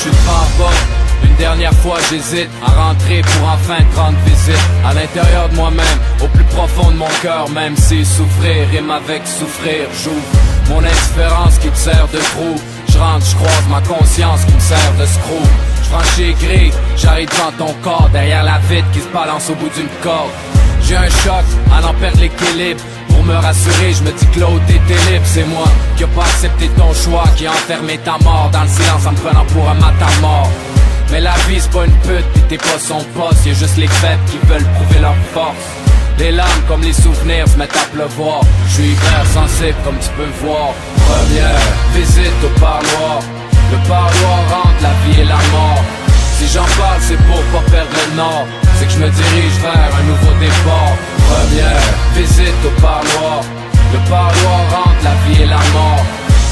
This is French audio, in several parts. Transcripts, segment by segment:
suis le bas. Une dernière fois j'hésite à rentrer pour enfin te rendre visite. À l'intérieur de moi-même, au plus profond de mon cœur, même si souffrir rime avec souffrir, j'ouvre mon indifférence qui te sert de trou. Je rentre, je croise ma conscience qui me sert de screw. Je franchis gris, j'arrive devant ton corps, derrière la vitre qui se balance au bout d'une corde. J'ai un choc à n'en perdre l'équilibre. Pour me rassurer, je me dis que l'autre était libre. C'est moi qui a pas accepté ton choix, qui a enfermé ta mort dans le silence en me prenant pour un matamor. Mais la vie c'est pas une pute, pis t'es pas son boss. Y'a juste les faibles qui veulent prouver leur force. Les larmes comme les souvenirs se mettent à pleuvoir. Je suis hyper sensible comme tu peux voir. Première visite au parloir. Le parloir entre la vie et la mort. Si j'en parle c'est pour pas perdre le nord. C'est que je me dirige vers un nouveau départ. Première visite au parloir. Le parloir entre la vie et la mort.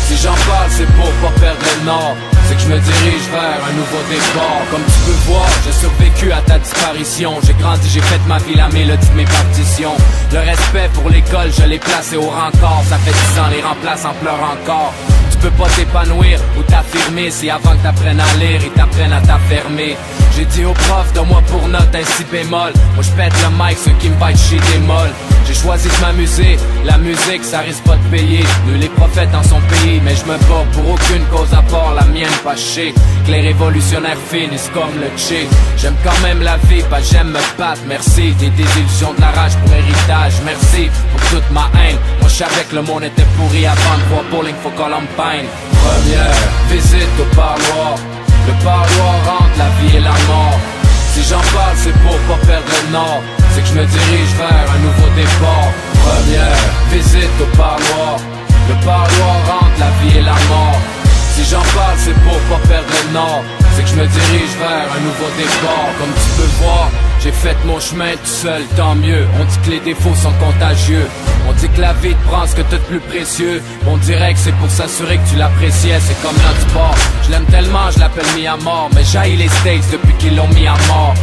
Si j'en parle c'est pour pas perdre le nord. C'est que je me dirige vers un nouveau départ. Comme tu peux voir, j'ai survécu à ta disparition. J'ai grandi, j'ai fait de ma vie la mélodie de mes partitions. Le respect pour l'école, je l'ai placé au rencard. Ça fait 10 ans, les remplace en pleurant encore. Tu peux pas t'épanouir ou t'affirmer si avant que t'apprennes à lire, ils t'apprennent à t'affermer. J'ai dit au prof, donne-moi pour note un si bémol. Moi je pète le mic, ceux qui me battent chez des molles. J'ai choisi de m'amuser, la musique ça risque pas de payer. Nul les prophètes en son pays, mais je me bats pour aucune cause à part la mienne fâchée. Que les révolutionnaires finissent comme le Tché. J'aime quand même la vie, pas j'aime me battre, merci. Des désillusions, de la rage pour héritage, merci pour toute ma haine. Moi je savais que le monde était pourri avant de voir Bowling for Columbine. Première visite au parloir. Le parloir entre la vie et la mort. Si j'en parle c'est pour pas perdre le nord. C'est que je me dirige vers un nouveau départ. Première visite au parloir. Le parloir entre la vie et la mort. Si j'en parle c'est pour pas perdre le nord. C'est que je me dirige vers un nouveau départ. Comme tu peux voir, j'ai fait mon chemin tout seul, tant mieux. On dit que les défauts sont contagieux. On dit que la vie te prend ce que t'as de plus précieux. On dirait que c'est pour s'assurer que tu l'appréciais. C'est comme dans du sport. Je l'aime tellement, je l'appelle mis à mort. Mais j'haïs les States depuis qu'ils l'ont mis à mort.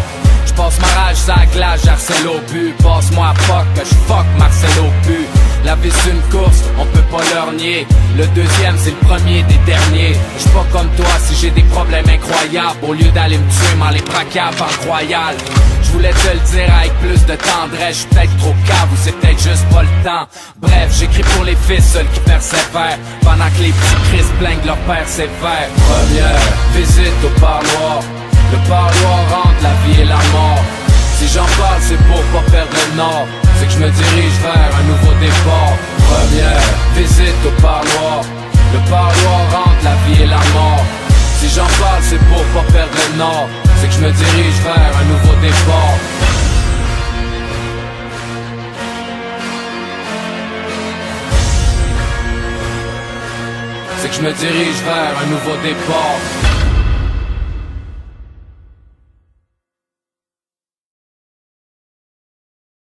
Je passe ma rage sur la glace, j'harcèle au but. Passe-moi à fuck, que je fuck Marcel au but. La vie c'est une course, on peut pas leur nier. Le deuxième c'est le premier des derniers. J'suis pas comme toi si j'ai des problèmes incroyables. Au lieu d'aller me tuer, m'en les braquer avant Royal. J'voulais te le dire avec plus de tendresse. J'suis peut-être trop cave ou c'est peut-être juste pas le temps. Bref, j'écris pour les fils seuls qui persévèrent. Pendant que les petits Chris plaignent leur père sévère. Première visite au parloir. Le parloir entre la vie et la mort. Si j'en parle c'est pour pas perdre le nord. C'est que je me dirige vers un nouveau départ. Première visite au parloir. Le parloir entre la vie et la mort. Si j'en parle c'est pour pas perdre le nord. C'est que je me dirige vers un nouveau départ. C'est que je me dirige vers un nouveau départ.